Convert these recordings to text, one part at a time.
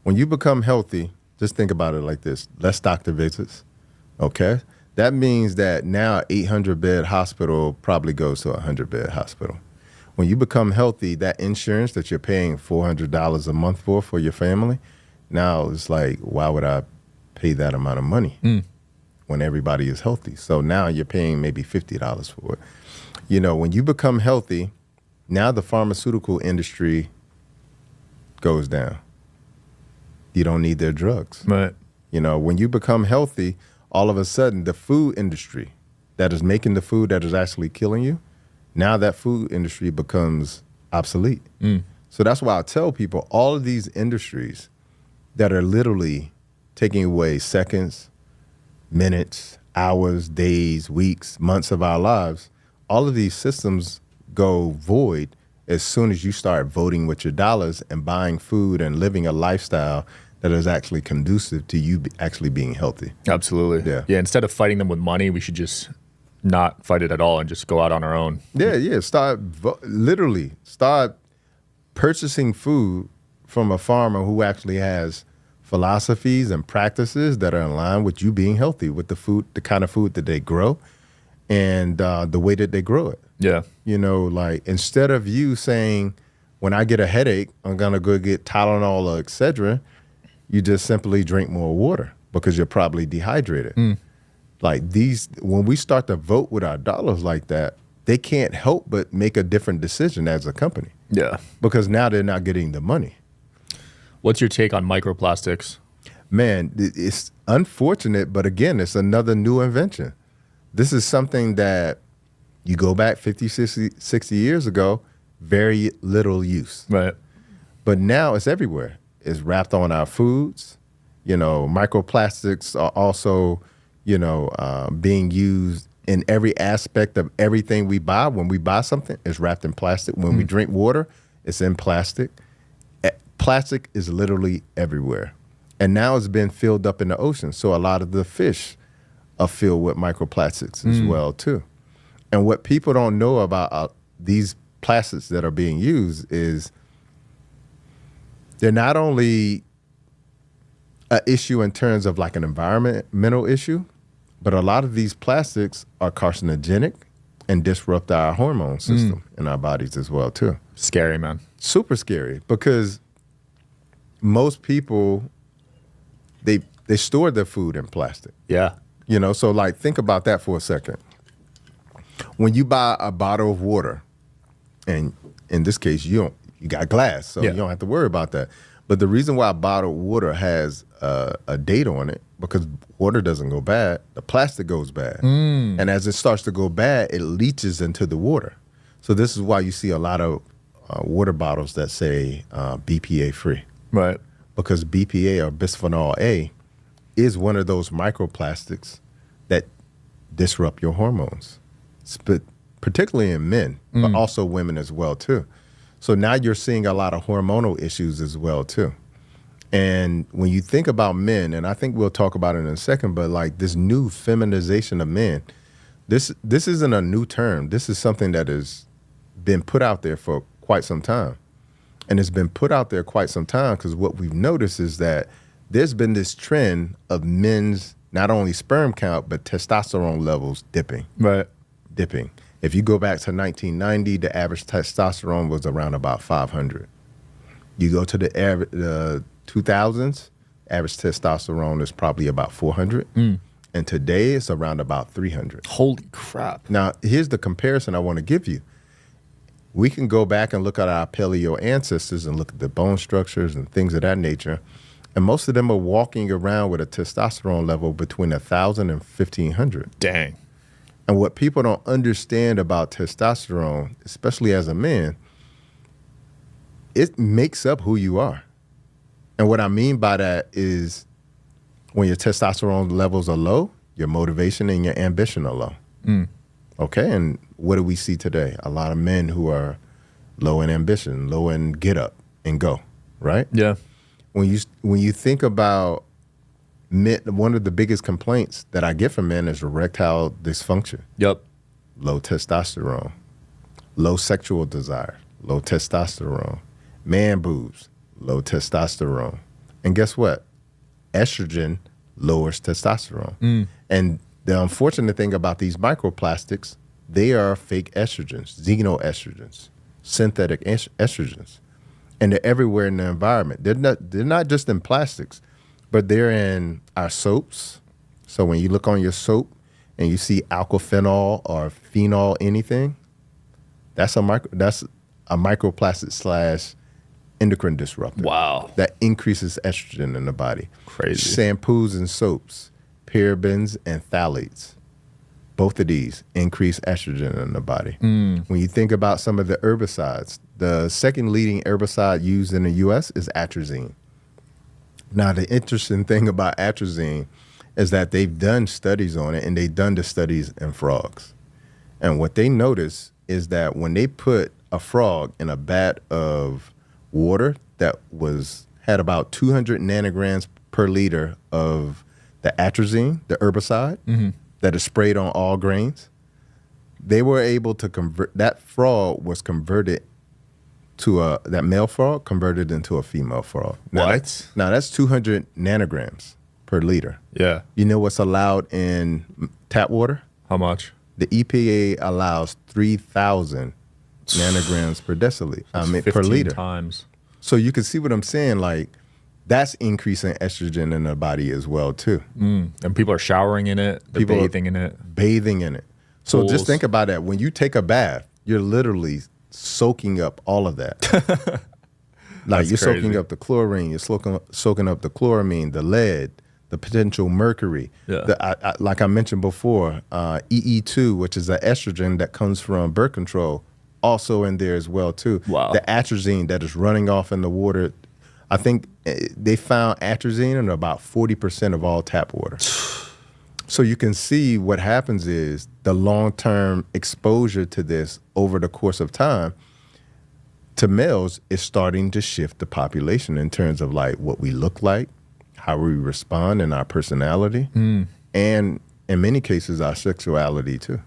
When you become healthy, just think about it like this. Less doctor visits, okay? That means that now an 800-bed hospital probably goes to a 100-bed hospital. When you become healthy, that insurance that you're paying $400 a month for your family, now it's like, why would I pay that amount of money when everybody is healthy? So now you're paying maybe $50 for it. You know, when you become healthy, now the pharmaceutical industry goes down. You don't need their drugs. Right. You know, when you become healthy, all of a sudden the food industry that is making the food that is actually killing you, now that food industry becomes obsolete. So that's why I tell people all of these industries that are literally taking away seconds, minutes, hours, days, weeks, months of our lives, all of these systems go void as soon as you start voting with your dollars and buying food and living a lifestyle that is actually conducive to you actually being healthy. Absolutely. Yeah. Instead of fighting them with money, we should just not fight it at all and just go out on our own. Yeah. Start purchasing food from a farmer who actually has philosophies and practices that are in line with you being healthy, with the food, the kind of food that they grow, and the way that they grow it. Yeah. You know, like instead of you saying, when I get a headache, I'm going to go get Tylenol or Excedrin, you just simply drink more water because you're probably dehydrated. Like when we start to vote with our dollars like that, they can't help but make a different decision as a company. Yeah. Because now they're not getting the money. What's your take on microplastics? Man, it's unfortunate, but again, it's another new invention. This is something that you go back 50, 60 years ago, very little use. Right. But now it's everywhere. It's wrapped on our foods. You know, microplastics are also, being used in every aspect of everything we buy. When we buy something, it's wrapped in plastic. When we drink water, it's in plastic. Plastic is literally everywhere. And now it's been filled up in the ocean. So a lot of the fish are filled with microplastics as well, too. And what people don't know about these plastics that are being used is they're not only an issue in terms of like an environmental issue, but a lot of these plastics are carcinogenic and disrupt our hormone system in our bodies as well, too. Scary, man. Super scary, because most people, they store their food in plastic. Yeah. You know, so like think about that for a second. When you buy a bottle of water, and in this case, you got glass, so you don't have to worry about that. But the reason why a bottle of water has a date on it, because water doesn't go bad, the plastic goes bad. And as it starts to go bad, it leaches into the water. So this is why you see a lot of water bottles that say BPA free. Right. Because BPA, or bisphenol A, is one of those microplastics that disrupt your hormones, particularly in men, but also women as well, too. So now you're seeing a lot of hormonal issues as well, too. And when you think about men, and I think we'll talk about it in a second, but like this new feminization of men, this isn't a new term. This is something that has been put out there for quite some time. And it's been put out there quite some time because what we've noticed is that there's been this trend of men's not only sperm count, but testosterone levels dipping. Right. Dipping. If you go back to 1990, the average testosterone was around about 500. You go to the 2000s, average testosterone is probably about 400. And today it's around about 300. Holy crap. Now, here's the comparison I want to give you. We can go back and look at our paleo ancestors and look at the bone structures and things of that nature. And most of them are walking around with a testosterone level between 1,000 and 1,500. Dang. And what people don't understand about testosterone, especially as a man, it makes up who you are. And what I mean by that is when your testosterone levels are low, your motivation and your ambition are low. Okay, and what do we see today? A lot of men who are low in ambition, low in get up and go, right? Yeah. When you think about men, one of the biggest complaints that I get from men is erectile dysfunction. Yep. Low testosterone, low sexual desire, low testosterone, man boobs, low testosterone, And guess what? Estrogen lowers testosterone. And the unfortunate thing about these microplastics, they are fake estrogens, xenoestrogens, synthetic estrogens. And they're everywhere in the environment. They're not just in plastics, but they're in our soaps. So when you look on your soap and you see alkylphenol or phenol anything, that's a microplastic slash endocrine disruptor. Wow. That increases estrogen in the body. Crazy. Shampoos and soaps, parabens and phthalates. Both of these increase estrogen in the body. When you think about some of the herbicides, the second leading herbicide used in the U.S. is atrazine. Now, the interesting thing about atrazine is that they've done studies on it, and they've done the studies in frogs. And what they noticed is that when they put a frog in a vat of water that had about 200 nanograms per liter of the atrazine, the herbicide, that is sprayed on all grains, they were able to convert, that frog was converted to that male frog converted into a female frog. What? Now that's 200 nanograms per liter. Yeah. You know what's allowed in tap water? How much? The EPA allows 3,000 nanograms per deciliter. Per 15 liter. times. So you can see what I'm saying. Like, that's increasing estrogen in the body as well too. And people are showering in it. They're People are bathing in it. Bathing in it. So Pools. just think about that. When you take a bath, you're literally soaking up all of that. Like you're crazy. soaking up the chlorine, you're soaking up the chloramine, the lead, the potential mercury. Yeah. Like I mentioned before, EE2, which is an estrogen that comes from birth control, also in there as well too. Wow. The atrazine that is running off in the water. I think they found atrazine in about 40% of all tap water. So you can see what happens is the long-term exposure to this over the course of time to males is starting to shift the population in terms of like what we look like, how we respond in our personality, and in many cases our sexuality too.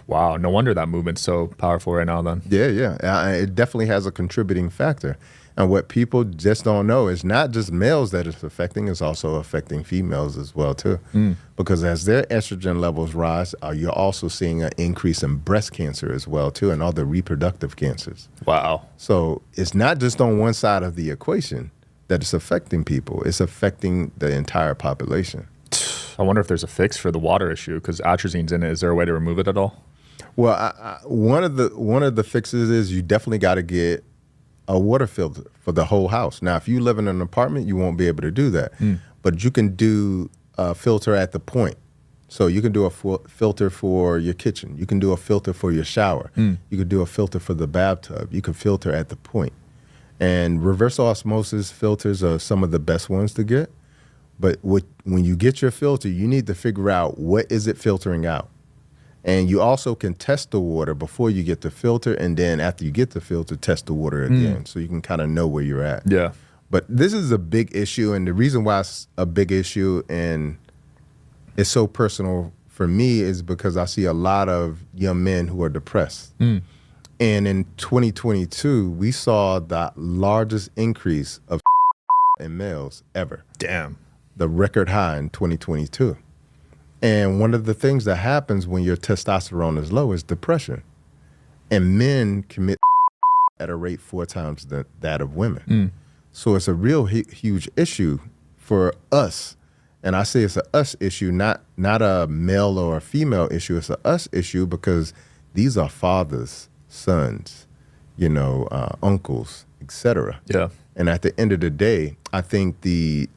Wow. No wonder that movement's so powerful right now then. Yeah. It definitely has a contributing factor. And what people just don't know is not just males that it's affecting, it's also affecting females as well too. Because as their estrogen levels rise, you're also seeing an increase in breast cancer as well too, and other reproductive cancers. Wow. So it's not just on one side of the equation that it's affecting people, it's affecting the entire population. I wonder if there's a fix for the water issue because atrazine's in it. Is there a way to remove it at all? Well, one of the fixes is you definitely got to get a water filter for the whole house. Now, if you live in an apartment, you won't be able to do that. But you can do a filter at the point. So you can do a filter for your kitchen. You can do a filter for your shower. You can do a filter for the bathtub. You can filter at the point. And reverse osmosis filters are some of the best ones to get. But when you get your filter, you need to figure out what is it filtering out. And you also can test the water before you get the filter, and then after you get the filter, test the water again, so you can kind of know where you're at. Yeah. But this is a big issue, and the reason why it's a big issue and it's so personal for me is because I see a lot of young men who are depressed. And in 2022, we saw the largest increase of in males ever. Damn. The record high in 2022. And one of the things that happens when your testosterone is low is depression. And men commit at a rate 4 times that of women. So it's a real huge issue for us. And I say it's a us issue, not a male or a female issue. It's a us issue because these are fathers, sons, uncles, etc. Yeah. And at the end of the day, I think the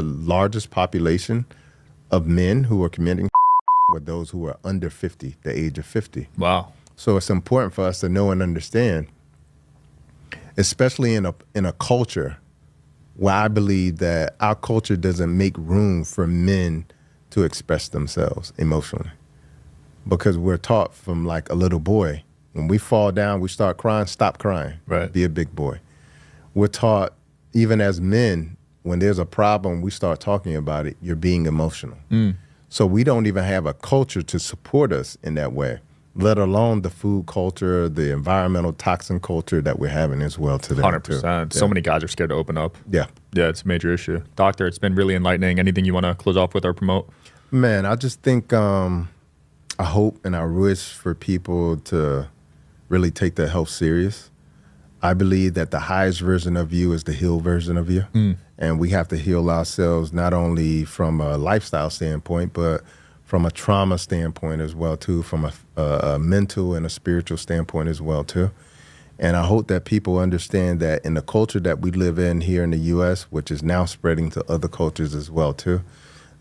largest population of men who are committing were those who are under 50, the age of 50. Wow. So it's important for us to know and understand, especially in a culture where I believe that our culture doesn't make room for men to express themselves emotionally. Because we're taught from like a little boy, when we fall down, we start crying, stop crying, Right. Be a big boy. We're taught, even as men, when there's a problem, we start talking about it, you're being emotional. So we don't even have a culture to support us in that way. let alone the food culture, the environmental toxin culture that we're having as well today. 100%. So many guys are scared to open up. Yeah. Yeah, it's a major issue. Doctor, it's been really enlightening. Anything you want to close off with or promote? Man, I just think I hope and I wish for people to really take their health serious. I believe that the highest version of you is the healed version of you. And we have to heal ourselves not only from a lifestyle standpoint, but from a trauma standpoint as well, too, from a mental and a spiritual standpoint as well, too. And I hope that people understand that in the culture that we live in here in the U.S., which is now spreading to other cultures as well, too,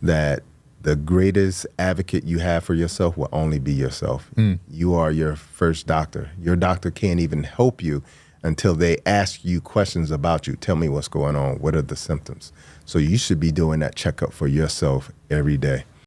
that the greatest advocate you have for yourself will only be yourself. You are your first doctor. Your doctor can't even help you until they ask you questions about you. Tell me what's going on. What are the symptoms? So you should be doing that checkup for yourself every day.